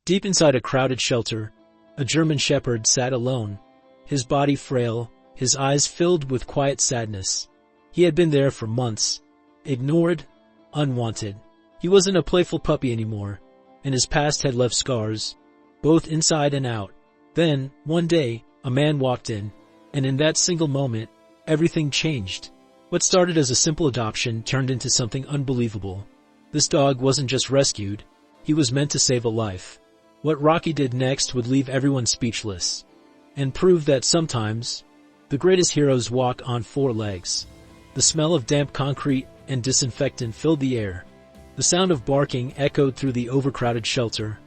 Deep inside a crowded shelter, a German shepherd sat alone, his body frail, his eyes filled with quiet sadness. He had been there for months, ignored, unwanted. He wasn't a playful puppy anymore, and his past had left scars, both inside and out. Then, one day, a man walked in, and in that single moment, everything changed. What started as a simple adoption turned into something unbelievable. This dog wasn't just rescued, he was meant to save a life. What Rocky did next would leave everyone speechless, and prove that sometimes, the greatest heroes walk on four legs. The smell of damp concrete and disinfectant filled the air. The sound of barking echoed through the overcrowded shelter,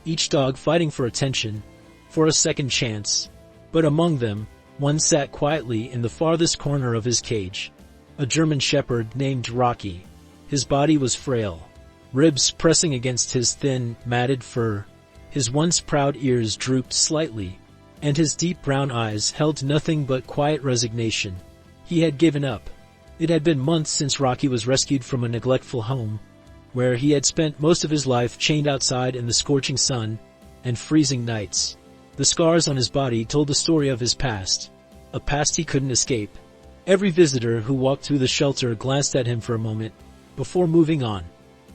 each dog fighting for attention, for a second chance. But among them, one sat quietly in the farthest corner of his cage. A German shepherd named Rocky. His body was frail, ribs pressing against his thin, matted fur. His once proud ears drooped slightly, and his deep brown eyes held nothing but quiet resignation. He had given up. It had been months since Rocky was rescued from a neglectful home, where he had spent most of his life chained outside in the scorching sun and freezing nights. The scars on his body told the story of his past, a past he couldn't escape. Every visitor who walked through the shelter glanced at him for a moment, before moving on.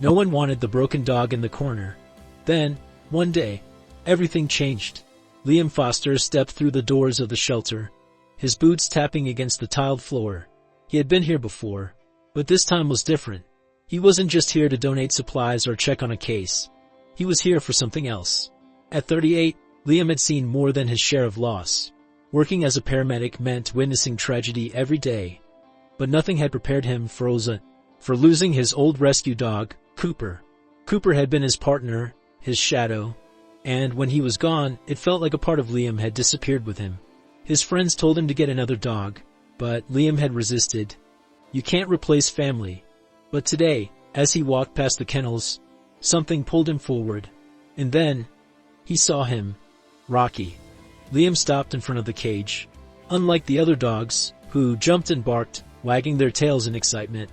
No one wanted the broken dog in the corner. Then, one day, everything changed. Liam Foster stepped through the doors of the shelter, his boots tapping against the tiled floor. He had been here before, but this time was different. He wasn't just here to donate supplies or check on a case. He was here for something else. At 38, Liam had seen more than his share of loss. Working as a paramedic meant witnessing tragedy every day, but nothing had prepared him for losing his old rescue dog, Cooper. Cooper had been his partner, his shadow, and when he was gone, it felt like a part of Liam had disappeared with him. His friends told him to get another dog, but Liam had resisted. You can't replace family. But today, as he walked past the kennels, something pulled him forward. And then, he saw him. Rocky. Liam stopped in front of the cage. Unlike the other dogs, who jumped and barked, wagging their tails in excitement,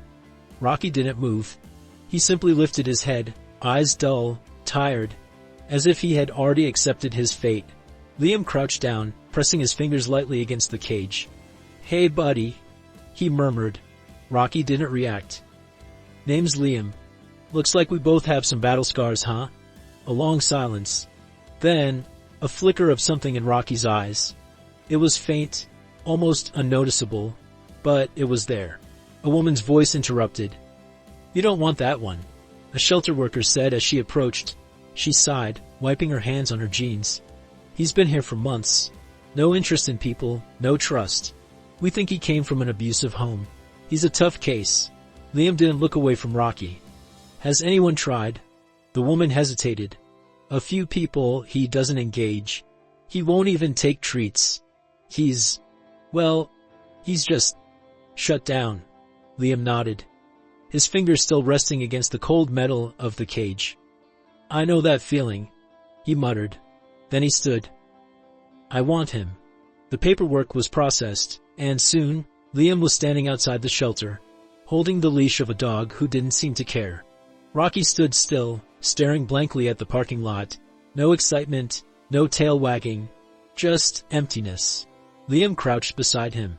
Rocky didn't move. He simply lifted his head, eyes dull, tired, as if he had already accepted his fate. Liam crouched down, pressing his fingers lightly against the cage. "Hey, buddy," he murmured. Rocky didn't react. "Name's Liam. Looks like we both have some battle scars, huh?" A long silence. Then, a flicker of something in Rocky's eyes. It was faint, almost unnoticeable, but it was there. A woman's voice interrupted. "You don't want that one," a shelter worker said as she approached. She sighed, wiping her hands on her jeans. "He's been here for months. No interest in people, no trust. We think he came from an abusive home. He's a tough case." Liam didn't look away from Rocky. "Has anyone tried?" The woman hesitated. "A few people. He doesn't engage. He won't even take treats. He's just shut down." Liam nodded, his fingers still resting against the cold metal of the cage. "I know that feeling," he muttered. Then he stood. "I want him." The paperwork was processed, and soon, Liam was standing outside the shelter, holding the leash of a dog who didn't seem to care. Rocky stood still, staring blankly at the parking lot. No excitement, no tail wagging, just emptiness. Liam crouched beside him,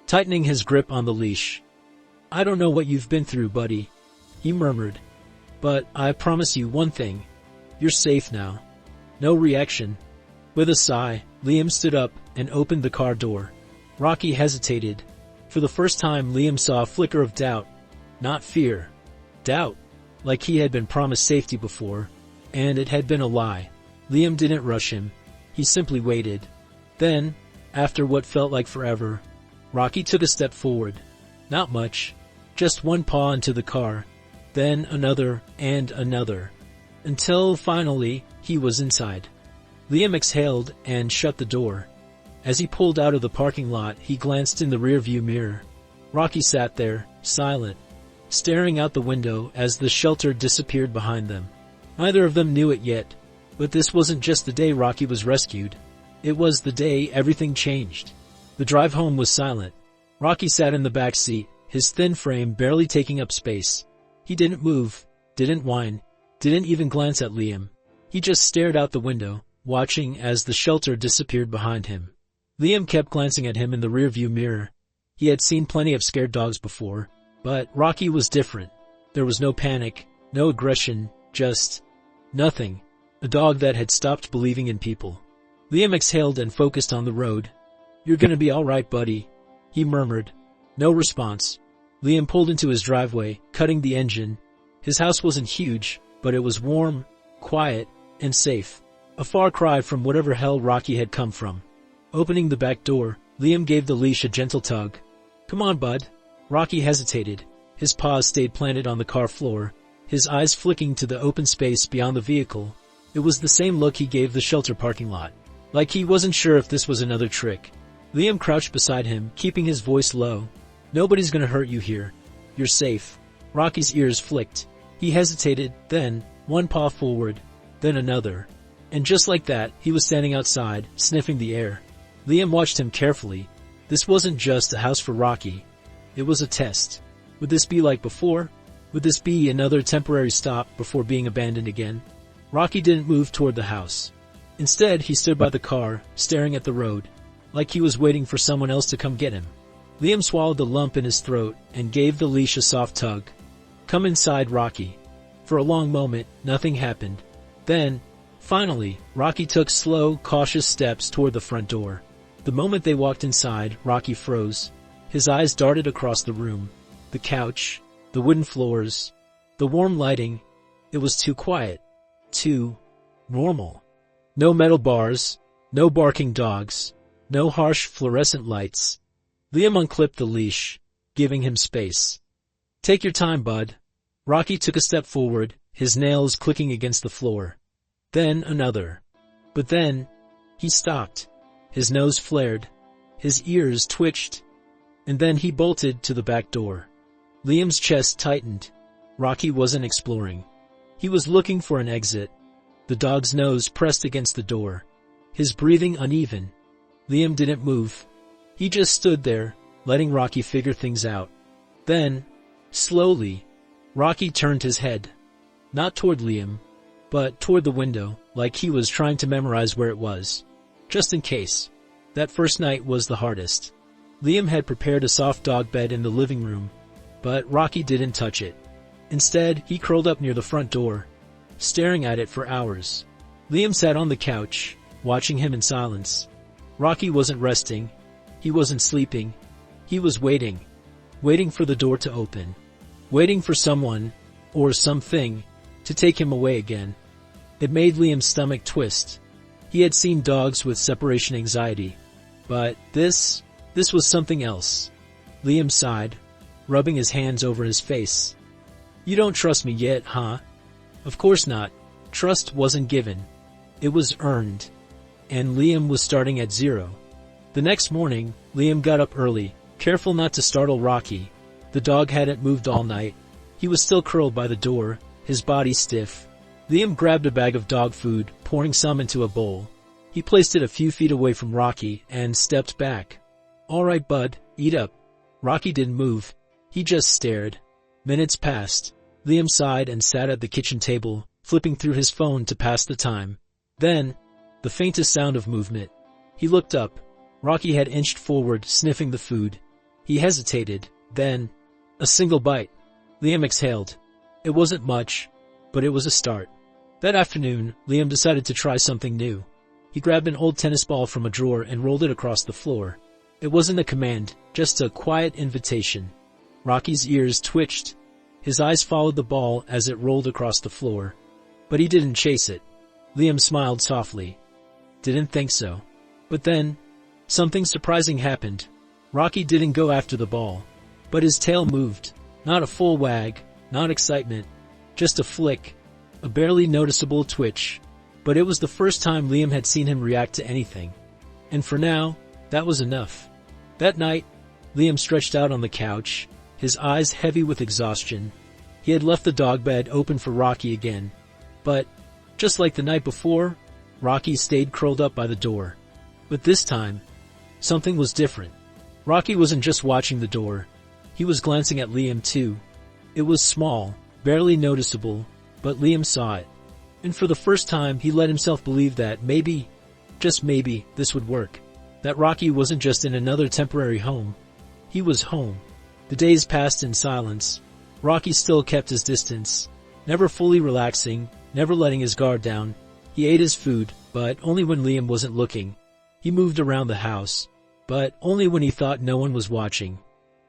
tightening his grip on the leash. "I don't know what you've been through, buddy," he murmured, "but I promise you one thing. You're safe now." No reaction. With a sigh, Liam stood up and opened the car door. Rocky hesitated. For the first time, Liam saw a flicker of doubt. Not fear. Doubt. Like he had been promised safety before, and it had been a lie. Liam didn't rush him. He simply waited. Then, after what felt like forever, Rocky took a step forward. Not much. Just one paw into the car. Then another and another. Until, finally, he was inside. Liam exhaled and shut the door. As he pulled out of the parking lot, he glanced in the rearview mirror. Rocky sat there, silent, staring out the window as the shelter disappeared behind them. Neither of them knew it yet, but this wasn't just the day Rocky was rescued. It was the day everything changed. The drive home was silent. Rocky sat in the back seat, his thin frame barely taking up space. He didn't move, didn't whine, didn't even glance at Liam. He just stared out the window, watching as the shelter disappeared behind him. Liam kept glancing at him in the rearview mirror. He had seen plenty of scared dogs before, but Rocky was different. There was no panic, no aggression, just nothing. A dog that had stopped believing in people. Liam exhaled and focused on the road. "You're gonna be all right, buddy," he murmured. No response. Liam pulled into his driveway, cutting the engine. His house wasn't huge, but it was warm, quiet, and safe. A far cry from whatever hell Rocky had come from. Opening the back door, Liam gave the leash a gentle tug. "Come on, bud." Rocky hesitated. His paws stayed planted on the car floor, his eyes flicking to the open space beyond the vehicle. It was the same look he gave the shelter parking lot. Like he wasn't sure if this was another trick. Liam crouched beside him, keeping his voice low. "Nobody's gonna hurt you here. You're safe." Rocky's ears flicked. He hesitated, then one paw forward, then another. And just like that, he was standing outside, sniffing the air. Liam watched him carefully. This wasn't just a house for Rocky. It was a test. Would this be like before? Would this be another temporary stop before being abandoned again? Rocky didn't move toward the house. Instead, he stood by the car, staring at the road, like he was waiting for someone else to come get him. Liam swallowed the lump in his throat and gave the leash a soft tug. "Come inside, Rocky." For a long moment, nothing happened. Then, finally, Rocky took slow, cautious steps toward the front door. The moment they walked inside, Rocky froze. His eyes darted across the room. The couch, the wooden floors, the warm lighting. It was too quiet. Too normal. No metal bars, no barking dogs, no harsh fluorescent lights. Liam unclipped the leash, giving him space. "Take your time, bud." Rocky took a step forward, his nails clicking against the floor. Then another. But then, he stopped. His nose flared. His ears twitched. And then he bolted to the back door. Liam's chest tightened. Rocky wasn't exploring. He was looking for an exit. The dog's nose pressed against the door. His breathing uneven. Liam didn't move. He just stood there, letting Rocky figure things out. Then, slowly, Rocky turned his head. Not toward Liam, but toward the window, like he was trying to memorize where it was. Just in case. That first night was the hardest. Liam had prepared a soft dog bed in the living room, but Rocky didn't touch it. Instead, he curled up near the front door, staring at it for hours. Liam sat on the couch, watching him in silence. Rocky wasn't resting. He wasn't sleeping. He was waiting. Waiting for the door to open. Waiting for someone, or something, to take him away again. It made Liam's stomach twist. He had seen dogs with separation anxiety. But this was something else. Liam sighed, rubbing his hands over his face. "You don't trust me yet, huh?" Of course not. Trust wasn't given. It was earned. And Liam was starting at zero. The next morning, Liam got up early, careful not to startle Rocky. The dog hadn't moved all night. He was still curled by the door, his body stiff. Liam grabbed a bag of dog food, pouring some into a bowl. He placed it a few feet away from Rocky and stepped back. "All right, bud, eat up." Rocky didn't move. He just stared. Minutes passed. Liam sighed and sat at the kitchen table, flipping through his phone to pass the time. Then, the faintest sound of movement. He looked up. Rocky had inched forward, sniffing the food. He hesitated. Then, a single bite. Liam exhaled. It wasn't much, but it was a start. That afternoon, Liam decided to try something new. He grabbed an old tennis ball from a drawer and rolled it across the floor. It wasn't a command, just a quiet invitation. Rocky's ears twitched. His eyes followed the ball as it rolled across the floor. But he didn't chase it. Liam smiled softly. Didn't think so. But then, something surprising happened. Rocky didn't go after the ball. But his tail moved. Not a full wag, not excitement. Just a flick. A barely noticeable twitch. But it was the first time Liam had seen him react to anything. And for now, that was enough. That night, Liam stretched out on the couch, his eyes heavy with exhaustion. He had left the dog bed open for Rocky again. But, just like the night before, Rocky stayed curled up by the door. But this time, something was different. Rocky wasn't just watching the door. He was glancing at Liam too. It was small, barely noticeable, but Liam saw it. And for the first time, he let himself believe that maybe, just maybe, this would work. That Rocky wasn't just in another temporary home. He was home. The days passed in silence. Rocky still kept his distance, never fully relaxing, never letting his guard down. He ate his food, but only when Liam wasn't looking. He moved around the house, but only when he thought no one was watching.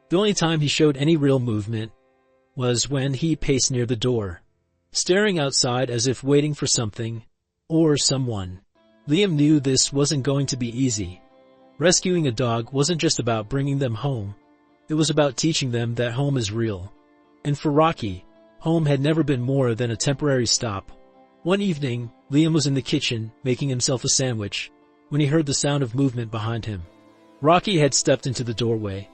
The only time he showed any real movement was when he paced near the door, staring outside as if waiting for something or someone. Liam knew this wasn't going to be easy. Rescuing a dog wasn't just about bringing them home. It was about teaching them that home is real. And for Rocky, home had never been more than a temporary stop. One evening, Liam was in the kitchen making himself a sandwich when he heard the sound of movement behind him. Rocky had stepped into the doorway.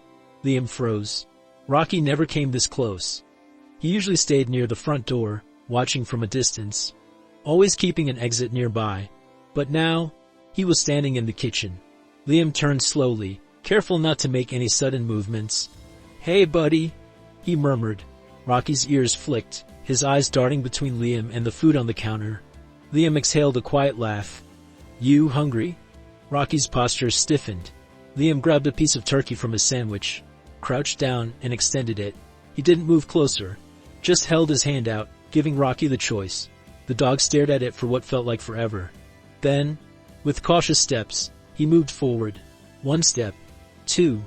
Liam froze. Rocky never came this close. He usually stayed near the front door, watching from a distance, always keeping an exit nearby. But now, he was standing in the kitchen. Liam turned slowly, careful not to make any sudden movements. "Hey, buddy," he murmured. Rocky's ears flicked, his eyes darting between Liam and the food on the counter. Liam exhaled a quiet laugh. "You hungry?" Rocky's posture stiffened. Liam grabbed a piece of turkey from his sandwich, crouched down, and extended it. He didn't move closer, just held his hand out, giving Rocky the choice. The dog stared at it for what felt like forever. Then, with cautious steps, he moved forward. 1 step. 2.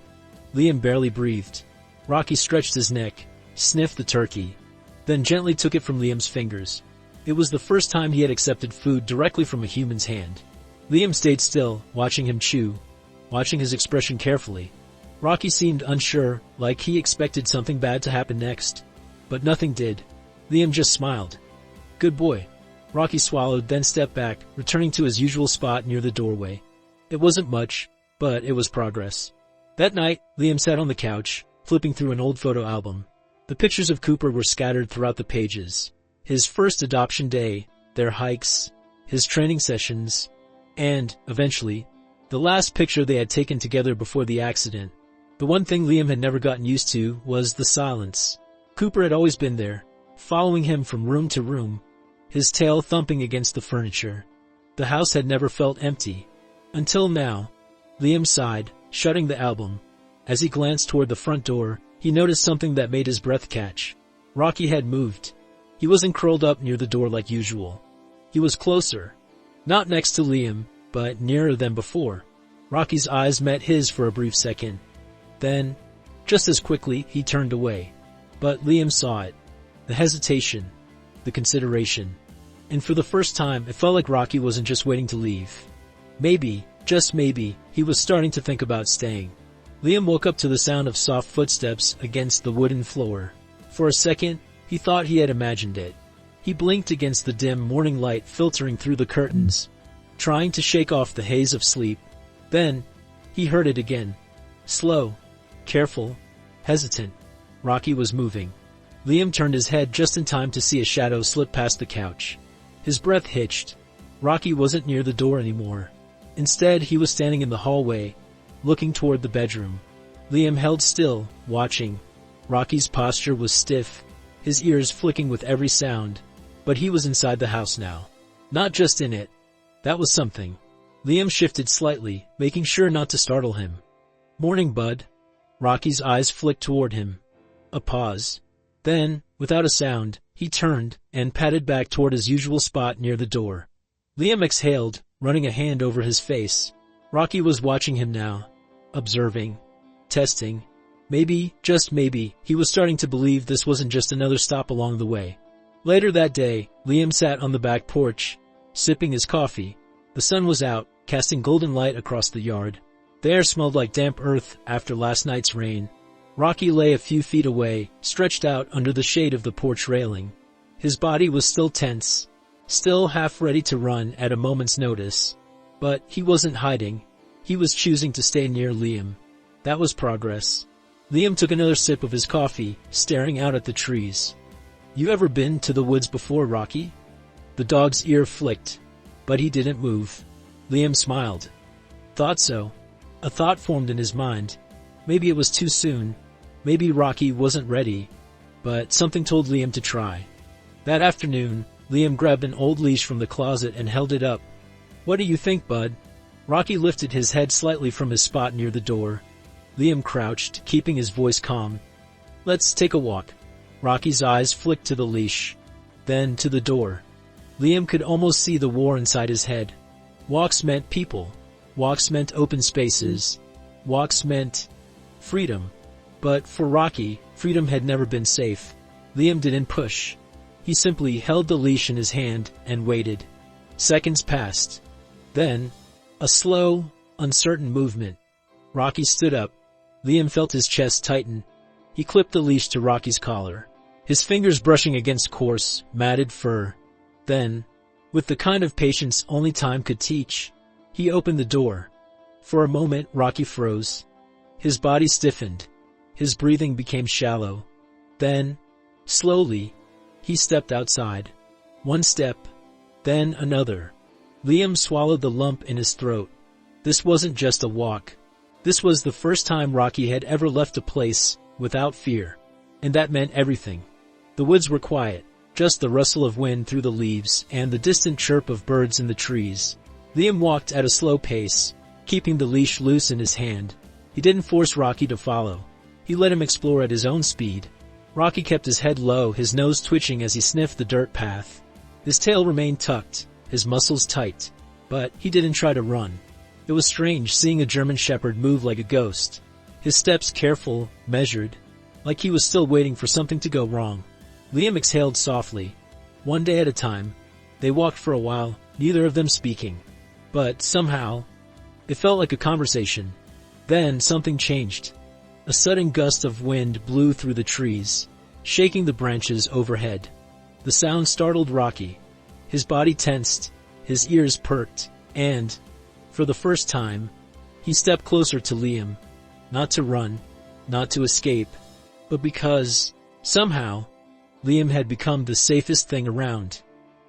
Liam barely breathed. Rocky stretched his neck, sniffed the turkey, then gently took it from Liam's fingers. It was the first time he had accepted food directly from a human's hand. Liam stayed still, watching him chew, watching his expression carefully. Rocky seemed unsure, like he expected something bad to happen next. But nothing did. Liam just smiled. "Good boy." Rocky swallowed, then stepped back, returning to his usual spot near the doorway. It wasn't much, but it was progress. That night, Liam sat on the couch, flipping through an old photo album. The pictures of Cooper were scattered throughout the pages. His first adoption day, their hikes, his training sessions, and, eventually, the last picture they had taken together before the accident. The one thing Liam had never gotten used to was the silence. Cooper had always been there, following him from room to room, his tail thumping against the furniture. The house had never felt empty. Until now. Liam sighed, shutting the album. As he glanced toward the front door, he noticed something that made his breath catch. Rocky had moved. He wasn't curled up near the door like usual. He was closer. Not next to Liam, but nearer than before. Rocky's eyes met his for a brief second. Then, just as quickly, he turned away. But Liam saw it. The hesitation. The consideration. And for the first time, it felt like Rocky wasn't just waiting to leave. Maybe, just maybe, he was starting to think about staying. Liam woke up to the sound of soft footsteps against the wooden floor. For a second, he thought he had imagined it. He blinked against the dim morning light filtering through the curtains, trying to shake off the haze of sleep. Then, he heard it again. Slow, careful, hesitant. Rocky was moving. Liam turned his head just in time to see a shadow slip past the couch. His breath hitched. Rocky wasn't near the door anymore. Instead, he was standing in the hallway, looking toward the bedroom. Liam held still, watching. Rocky's posture was stiff, his ears flicking with every sound. But he was inside the house now. Not just in it. That was something. Liam shifted slightly, making sure not to startle him. "Morning, bud." Rocky's eyes flicked toward him. A pause. Then, without a sound, he turned and padded back toward his usual spot near the door. Liam exhaled, running a hand over his face. Rocky was watching him now, observing, testing. Maybe, just maybe, he was starting to believe this wasn't just another stop along the way. Later that day, Liam sat on the back porch, sipping his coffee. The sun was out, casting golden light across the yard. The air smelled like damp earth after last night's rain. Rocky lay a few feet away, stretched out under the shade of the porch railing. His body was still tense, still half ready to run at a moment's notice. But he wasn't hiding. He was choosing to stay near Liam. That was progress. Liam took another sip of his coffee, staring out at the trees. "You ever been to the woods before, Rocky?" The dog's ear flicked, but he didn't move. Liam smiled. "Thought so." A thought formed in his mind. Maybe it was too soon. Maybe Rocky wasn't ready. But something told Liam to try. That afternoon, Liam grabbed an old leash from the closet and held it up. "What do you think, bud?" Rocky lifted his head slightly from his spot near the door. Liam crouched, keeping his voice calm. "Let's take a walk." Rocky's eyes flicked to the leash, then to the door. Liam could almost see the war inside his head. Walks meant people. Walks meant open spaces. Walks meant freedom. But for Rocky, freedom had never been safe. Liam didn't push. He simply held the leash in his hand and waited. Seconds passed. Then, a slow, uncertain movement. Rocky stood up. Liam felt his chest tighten. He clipped the leash to Rocky's collar, his fingers brushing against coarse, matted fur. Then, with the kind of patience only time could teach, he opened the door. For a moment, Rocky froze. His body stiffened. His breathing became shallow. Then, slowly, he stepped outside. One step, then another. Liam swallowed the lump in his throat. This wasn't just a walk. This was the first time Rocky had ever left a place without fear. And that meant everything. The woods were quiet, just the rustle of wind through the leaves and the distant chirp of birds in the trees. Liam walked at a slow pace, keeping the leash loose in his hand. He didn't force Rocky to follow. He let him explore at his own speed. Rocky kept his head low, his nose twitching as he sniffed the dirt path. His tail remained tucked, his muscles tight, but he didn't try to run. It was strange seeing a German Shepherd move like a ghost. His steps careful, measured, like he was still waiting for something to go wrong. Liam exhaled softly. One day at a time, they walked for a while, neither of them speaking. But somehow, it felt like a conversation. Then something changed. A sudden gust of wind blew through the trees, shaking the branches overhead. The sound startled Rocky. His body tensed, his ears perked, and, for the first time, he stepped closer to Liam. Not to run, not to escape, but because, somehow, Liam had become the safest thing around.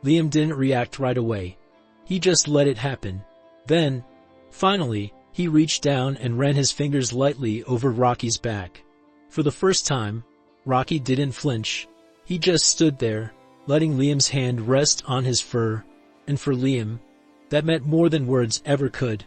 Liam didn't react right away. He just let it happen. Then, finally, he reached down and ran his fingers lightly over Rocky's back. For the first time, Rocky didn't flinch. He just stood there, letting Liam's hand rest on his fur. And for Liam, that meant more than words ever could.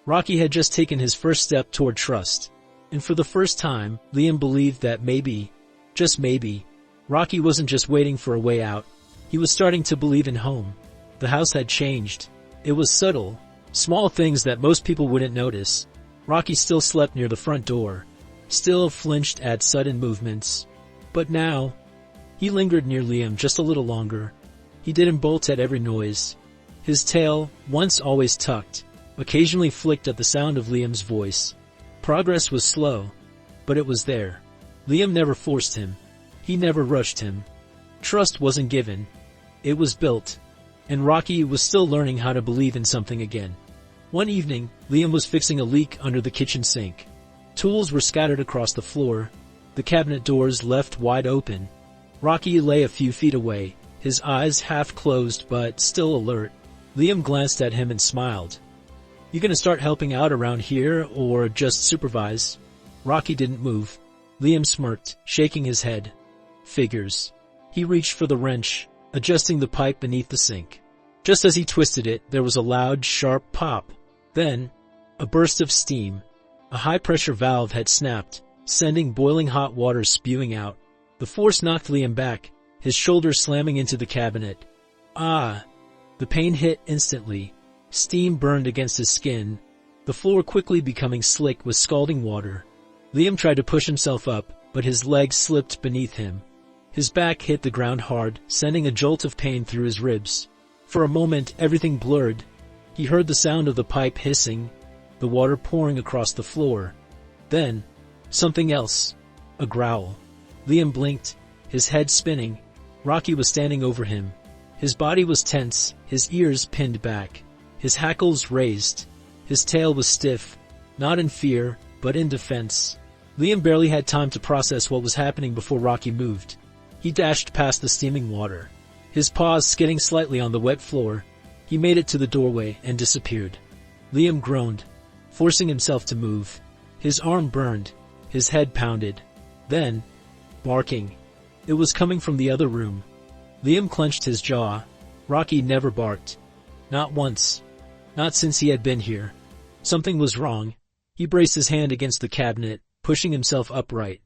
Rocky had just taken his first step toward trust. And for the first time, Liam believed that maybe, just maybe, Rocky wasn't just waiting for a way out. He was starting to believe in home. The house had changed. It was subtle, small things that most people wouldn't notice. Rocky still slept near the front door, still flinched at sudden movements. But now, he lingered near Liam just a little longer. He didn't bolt at every noise. His tail, once always tucked, occasionally flicked at the sound of Liam's voice. Progress was slow, but it was there. Liam never forced him. He never rushed him. Trust wasn't given. It was built. And Rocky was still learning how to believe in something again. One evening, Liam was fixing a leak under the kitchen sink. Tools were scattered across the floor, the cabinet doors left wide open. Rocky lay a few feet away, his eyes half closed but still alert. Liam glanced at him and smiled. "You gonna start helping out around here, or just supervise?" Rocky didn't move. Liam smirked, shaking his head. Figures. He reached for the wrench, adjusting the pipe beneath the sink. Just as he twisted it, there was a loud, sharp pop. Then, a burst of steam. A high-pressure valve had snapped, sending boiling hot water spewing out. The force knocked Liam back, his shoulder slamming into the cabinet. Ah! The pain hit instantly. Steam burned against his skin, the floor quickly becoming slick with scalding water. Liam tried to push himself up, but his legs slipped beneath him. His back hit the ground hard, sending a jolt of pain through his ribs. For a moment, everything blurred. He heard the sound of the pipe hissing, the water pouring across the floor. Then, something else. A growl. Liam blinked, his head spinning. Rocky was standing over him. His body was tense, his ears pinned back, his hackles raised. His tail was stiff, not in fear, but in defense. Liam barely had time to process what was happening before Rocky moved. He dashed past the steaming water, his paws skidding slightly on the wet floor. He made it to the doorway and disappeared. Liam groaned, forcing himself to move. His arm burned, his head pounded. Then, barking. It was coming from the other room. Liam clenched his jaw, Rocky never barked. Not once. Not since he had been here. Something was wrong. He braced his hand against the cabinet, pushing himself upright.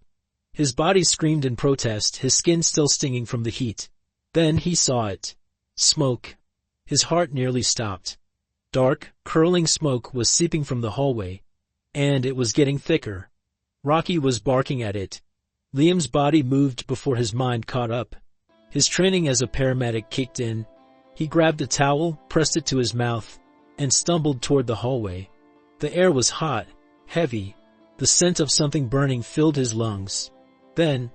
His body screamed in protest, his skin still stinging from the heat. Then he saw it. Smoke. His heart nearly stopped. Dark, curling smoke was seeping from the hallway, and it was getting thicker. Rocky was barking at it. Liam's body moved before his mind caught up. His training as a paramedic kicked in. He grabbed a towel, pressed it to his mouth, and stumbled toward the hallway. The air was hot, heavy. The scent of something burning filled his lungs. Then,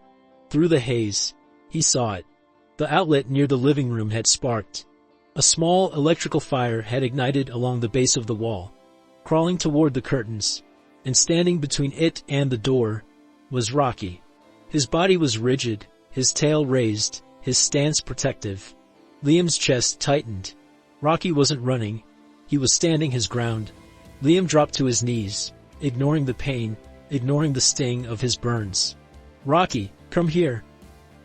through the haze, he saw it. The outlet near the living room had sparked. A small electrical fire had ignited along the base of the wall. Crawling toward the curtains, and standing between it and the door, was Rocky. His body was rigid, his tail raised, his stance protective. Liam's chest tightened. Rocky wasn't running. He was standing his ground. Liam dropped to his knees, ignoring the pain, ignoring the sting of his burns. "Rocky, come here."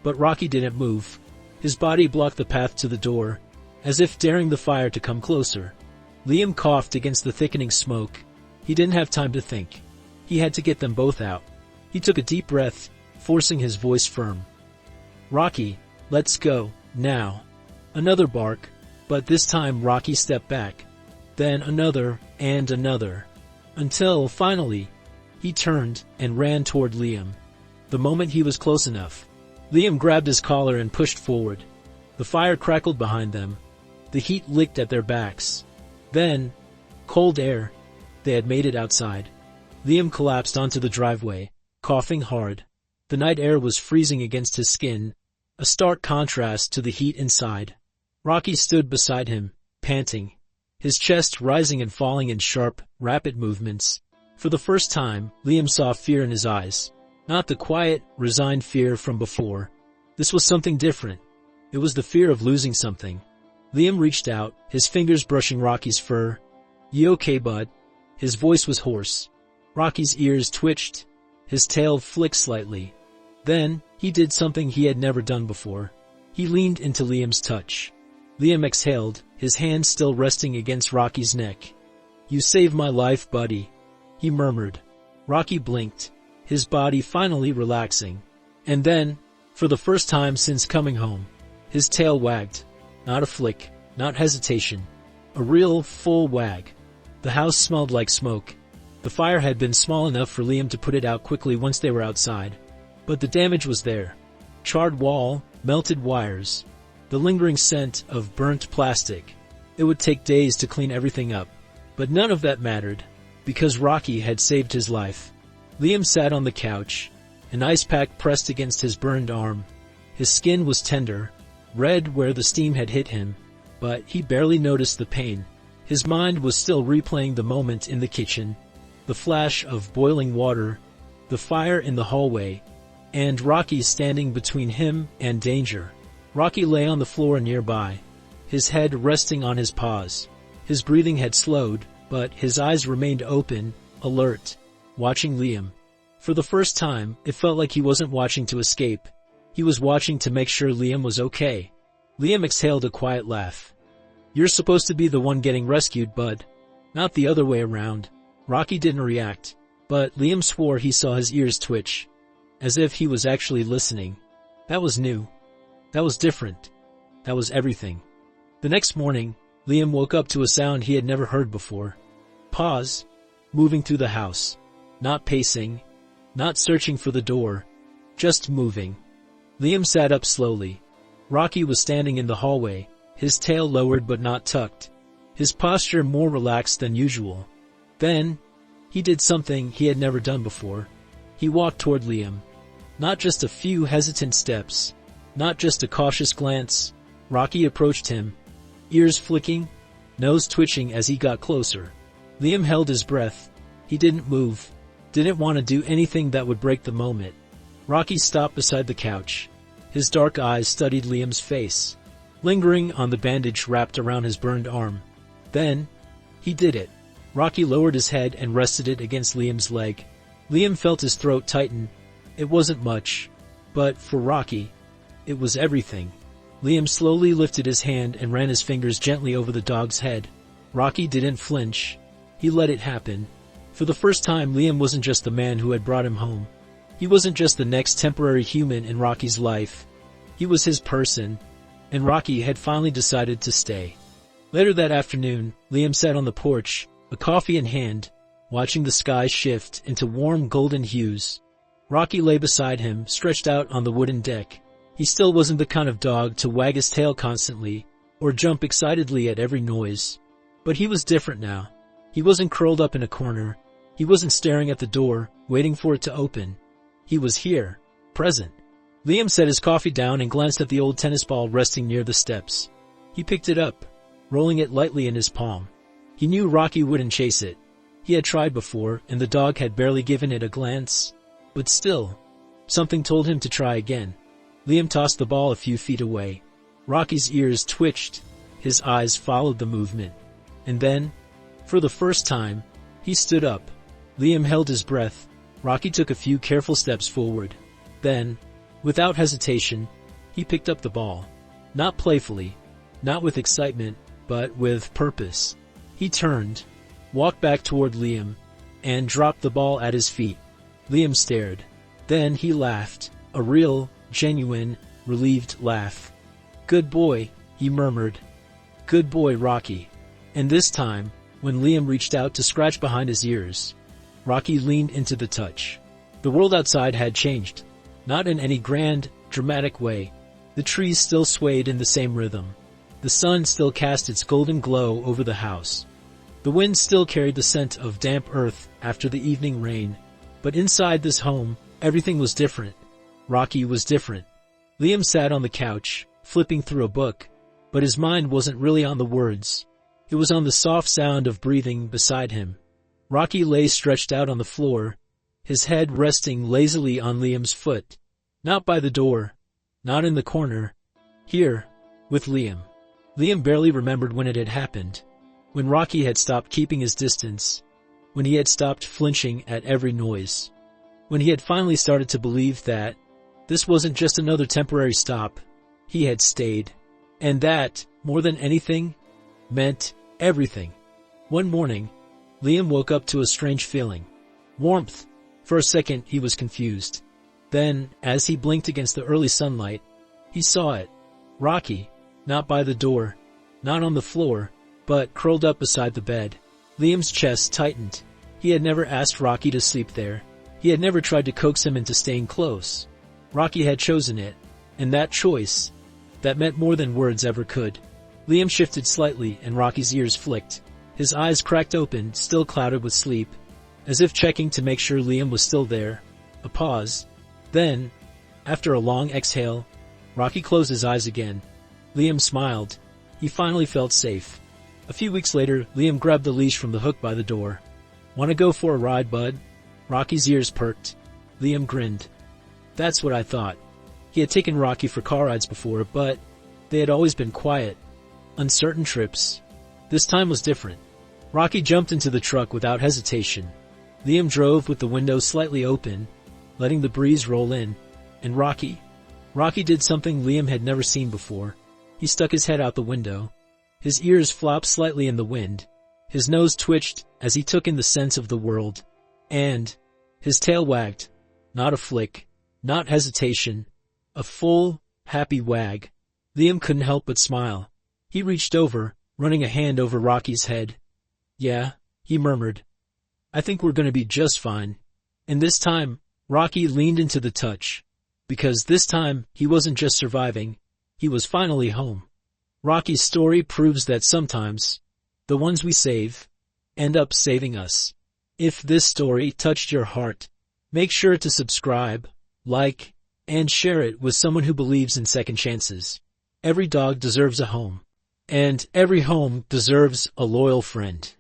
But Rocky didn't move. His body blocked the path to the door, as if daring the fire to come closer. Liam coughed against the thickening smoke. He didn't have time to think. He had to get them both out. He took a deep breath, forcing his voice firm. "Rocky, let's go, now." Another bark, but this time Rocky stepped back. Then another, and another. Until, finally, he turned and ran toward Liam. The moment he was close enough, Liam grabbed his collar and pushed forward. The fire crackled behind them. The heat licked at their backs. Then, cold air. They had made it outside. Liam collapsed onto the driveway, coughing hard. The night air was freezing against his skin, a stark contrast to the heat inside. Rocky stood beside him, panting, his chest rising and falling in sharp, rapid movements. For the first time, Liam saw fear in his eyes. Not the quiet, resigned fear from before. This was something different. It was the fear of losing something. Liam reached out, his fingers brushing Rocky's fur. "You okay, bud?" His voice was hoarse. Rocky's ears twitched. His tail flicked slightly. Then, he did something he had never done before. He leaned into Liam's touch. Liam exhaled, his hand still resting against Rocky's neck. "You saved my life, buddy," he murmured. Rocky blinked, his body finally relaxing. And then, for the first time since coming home, his tail wagged. Not a flick, not hesitation. A real, full wag. The house smelled like smoke. The fire had been small enough for Liam to put it out quickly once they were outside. But the damage was there. Charred wall, melted wires, the lingering scent of burnt plastic. It would take days to clean everything up. But none of that mattered, because Rocky had saved his life. Liam sat on the couch, an ice pack pressed against his burned arm. His skin was tender, red where the steam had hit him, but he barely noticed the pain. His mind was still replaying the moment in the kitchen, the flash of boiling water, the fire in the hallway, and Rocky standing between him and danger. Rocky lay on the floor nearby, his head resting on his paws. His breathing had slowed, but his eyes remained open, alert, watching Liam. For the first time, it felt like he wasn't watching to escape. He was watching to make sure Liam was okay. Liam exhaled a quiet laugh. "You're supposed to be the one getting rescued, bud. Not the other way around." Rocky didn't react, but Liam swore he saw his ears twitch, as if he was actually listening. That was new. That was different. That was everything. The next morning, Liam woke up to a sound he had never heard before. Pause, moving through the house. Not pacing, not searching for the door, just moving. Liam sat up slowly. Rocky was standing in the hallway, his tail lowered but not tucked, his posture more relaxed than usual. Then, he did something he had never done before. He walked toward Liam. Not just a few hesitant steps, not just a cautious glance. Rocky approached him, ears flicking, nose twitching as he got closer. Liam held his breath. He didn't move, didn't want to do anything that would break the moment. Rocky stopped beside the couch. His dark eyes studied Liam's face, lingering on the bandage wrapped around his burned arm. Then, he did it. Rocky lowered his head and rested it against Liam's leg. Liam felt his throat tighten. It wasn't much, but for Rocky, it was everything. Liam slowly lifted his hand and ran his fingers gently over the dog's head. Rocky didn't flinch. He let it happen. For the first time, Liam wasn't just the man who had brought him home. He wasn't just the next temporary human in Rocky's life. He was his person, and Rocky had finally decided to stay. Later that afternoon, Liam sat on the porch, a coffee in hand, watching the sky shift into warm golden hues. Rocky lay beside him, stretched out on the wooden deck. He still wasn't the kind of dog to wag his tail constantly, or jump excitedly at every noise. But he was different now. He wasn't curled up in a corner. He wasn't staring at the door, waiting for it to open. He was here, present. Liam set his coffee down and glanced at the old tennis ball resting near the steps. He picked it up, rolling it lightly in his palm. He knew Rocky wouldn't chase it. He had tried before, and the dog had barely given it a glance. But still, something told him to try again. Liam tossed the ball a few feet away. Rocky's ears twitched. His eyes followed the movement. And then, for the first time, he stood up. Liam held his breath. Rocky took a few careful steps forward. Then, without hesitation, he picked up the ball. Not playfully, not with excitement, but with purpose. He turned, walked back toward Liam, and dropped the ball at his feet. Liam stared. Then he laughed, a real, genuine, relieved laugh. "Good boy," he murmured. "Good boy, Rocky." And this time, when Liam reached out to scratch behind his ears, Rocky leaned into the touch. The world outside had changed. Not in any grand, dramatic way. The trees still swayed in the same rhythm. The sun still cast its golden glow over the house. The wind still carried the scent of damp earth after the evening rain. But inside this home, everything was different. Rocky was different. Liam sat on the couch, flipping through a book, but his mind wasn't really on the words. It was on the soft sound of breathing beside him. Rocky lay stretched out on the floor, his head resting lazily on Liam's foot. Not by the door, not in the corner. Here, with Liam. Liam barely remembered when it had happened. When Rocky had stopped keeping his distance. When he had stopped flinching at every noise. When he had finally started to believe that this wasn't just another temporary stop. He had stayed. And that, more than anything, meant everything. One morning, Liam woke up to a strange feeling. Warmth. For a second, he was confused. Then, as he blinked against the early sunlight, he saw it. Rocky, not by the door, not on the floor, but curled up beside the bed. Liam's chest tightened. He had never asked Rocky to sleep there. He had never tried to coax him into staying close. Rocky had chosen it, and that choice, that meant more than words ever could. Liam shifted slightly and Rocky's ears flicked. His eyes cracked open, still clouded with sleep, as if checking to make sure Liam was still there. A pause. Then, after a long exhale, Rocky closed his eyes again. Liam smiled. He finally felt safe. A few weeks later, Liam grabbed the leash from the hook by the door. "Want to go for a ride, bud?" Rocky's ears perked. Liam grinned. "That's what I thought." He had taken Rocky for car rides before, but they had always been quiet, uncertain trips. This time was different. Rocky jumped into the truck without hesitation. Liam drove with the window slightly open, letting the breeze roll in, and Rocky did something Liam had never seen before. He stuck his head out the window. His ears flopped slightly in the wind. His nose twitched as he took in the sense of the world. And his tail wagged. Not a flick, not hesitation. A full, happy wag. Liam couldn't help but smile. He reached over, running a hand over Rocky's head. "Yeah," he murmured. "I think we're going to be just fine." And this time, Rocky leaned into the touch. Because this time, he wasn't just surviving. He was finally home. Rocky's story proves that sometimes, the ones we save, end up saving us. If this story touched your heart, make sure to subscribe, like, and share it with someone who believes in second chances. Every dog deserves a home. And every home deserves a loyal friend.